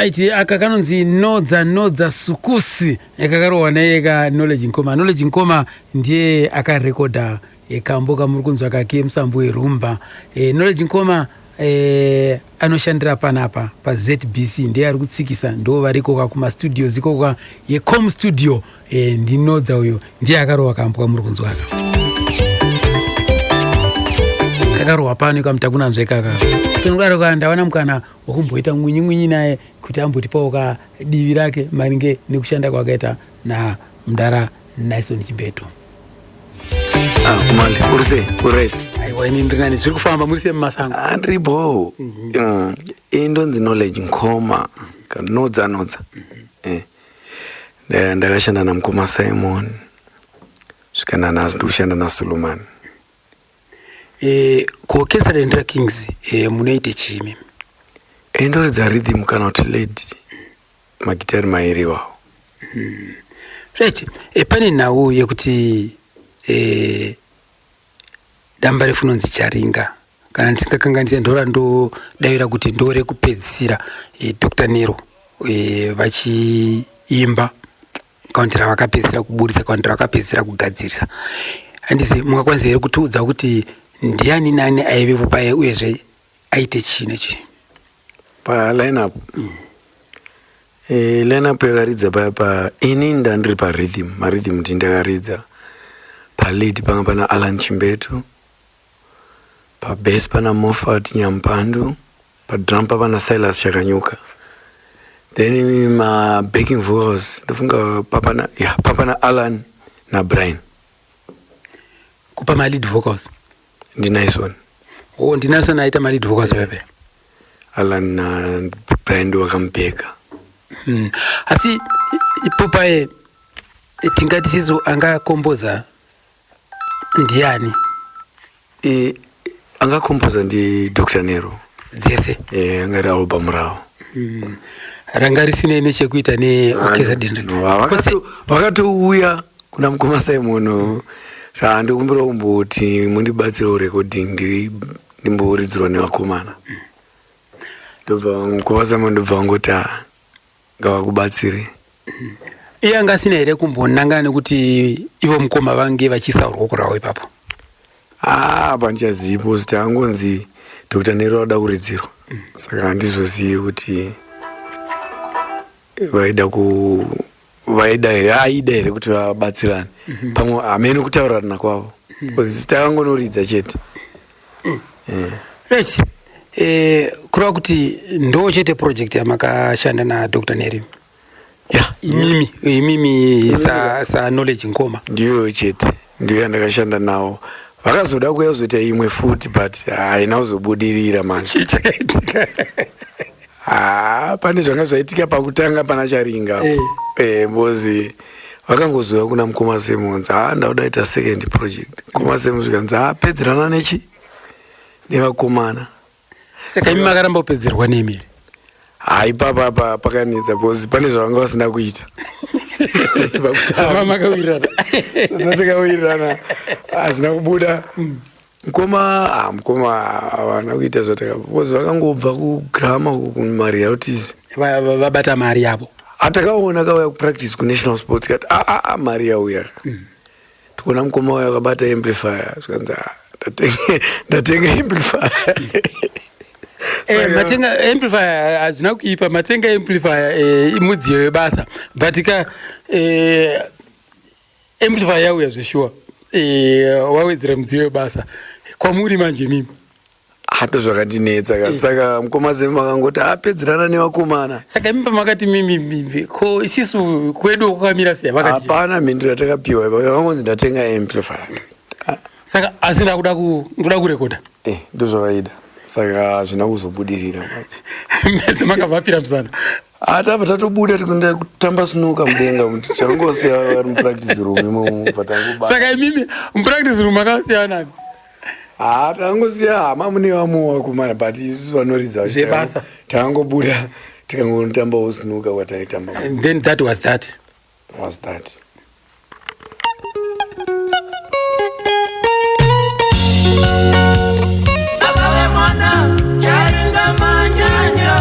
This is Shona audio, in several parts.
Right, akakanonzi nodza sukusi yakakarowa naye ka Knowledge Nkoma. Knowledge Nkoma ndiye akarekoda kamboka muri kunzwa kake musambo werumba. Knowledge Nkoma anoshandira panapa pa ZBC ndiye ari kutsikisa ndo variko kuma studios ikoka yeCom studio. Ndinodza uyo ndiye akarowa kamboka muri kunzwa kaka. Akarowa pano kamtakuna nzvekaka. Sonogara ndawana mukana wakumboita mwinyi naye kuti ambotipawo ka divi rake maringe nekushanda kwakaita na Mudara Naison Chibeto. Kumale urse urete. Aiwa ini ndinani zviri kufamba muri se mumasango. Andribo. Indonzi Knowledge Nkoma kanodza. Ndakashanda naMkoma Simon. Zvikana nazi ndoshanda naSulumani. Kuorchestra Rendra Kings munoite chimi. Ndoridza rhythm kana kuti lead magitari mairi wawo. Right. Pane nawo yekuti damba refunonzi Charinga kana ndingakanganisa ndora ndo daira kuti ndore kupedzisira Dr. Nero vachiimba kaundira vakapedzisira kuburisa kaundira vakapedzisira kugadzirisa. Handisi mungakwanisa here kutiudza kuti ndiani nani aivepo paye uyezve aite chinechi pa lineup? Lineup yakaridza pa ini ndandiri pa rhythm ndindakaridza pa lead panga pana Alan Chimbetu, pa bass pana Moffat Nyampandu, pa drum pana Silas Shakanyuka, then ma backing vocals ndofunga papana Alan na Brian. Kupa ma lead vocals Ndinaison. Ndinaison aita ma lead vocals pepe. Alan na Brian ndo wakampeka. Asi ipopaye tingati sizo anga kompoza ndiani? Anga kompoza ndi Dr. Nero. Dzese. Ngari album rawo. Rangari sine nechekuita ne orchestra Rendra. Wakatouya kuna Mkoma Simon ndikumbira kumboti mundibatsira recording ndimboridzirwa nevakomana. Ndobva Mkoma Simon ndobva ngota ngavakubatsire. Iye anga asina here kumbonangana nekuti ivo Mkoma vange vachisaurwa kurawo ipapo. Pandichazivi kuti angonzi Dr. Nero vada kuridzirwa. Saka handizozivi kuti aida here kuti vabatsirane. Pamwe hamene kutaurirana kwavo. Tavangonoridza chete. Right. Kureva kuti ndo chete project yamakashanda na Dr. Nero. Imimi sa Knowledge Nkoma. Ndiyo chete. Ndiyo yandakashanda nawo. Vakazoda kuyazoita imwe futi but haina kuzobudirira manje. Pane zvanga zvaitika pakutanga pana Charinga. Mbozi vakangozoya kuna Mkoma Simons ndauda ita second project. Mkoma Simons kanzi pedzerana nechi nevakomana. Saka imi makaramba kupedzerwa nemi. Ipapa pakanetsa because pane zvavanga vasina kuita. Sama makawirirana. Takawirirana hazvina kubuda. Mkoma havana kuita zvataka because vakangobva kugrama kumari yautizi vabata mari yavo. Atakaona kauya kupractice kuNational Sports kati mari yauya. Tikuona Mkoma uya akabata amplifier zvikanzi ndatenga amplifier. Matenga amplifier hazvina kuipa. Matenga amplifier imudziyo webasa but amplifier yauya zveshuwa wawedzera mudziyo webasa kwamuri manje mimi. Hato zvakandinetsa saka Mkoma Simons akangoti pedzerana nevakomana. Saka imi pamakati mimi ko isisu kwedu kwakamira sei vakati? Hapana mhinduro yatakapiwa vakangonzi ndatenga amplifier. Saka asina kuda kurekoda. Ndozvavaida. Saka hazvina kuzobudirira manje. Mese makavapira musana. Tabva tatobuda tikunda kutamba sinuka mudenga kuti tangosiya vari mupractice room imomo patangobata. Saka imimi mupractice room makasiyana. Tangosiya hama mune vamwe vakomana but isusu vanoridza zvebasa. Tangobuda tikangotambawo sinuka kwataitamba. And then that was that. Charinga manyanya,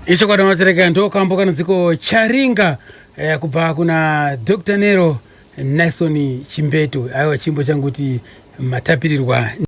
icho kwada matereka ndo kambo kana dziko charinga kubva kuna Dr. Nero Nelson Chimbeto aiwa chimbo changuti matapirirwa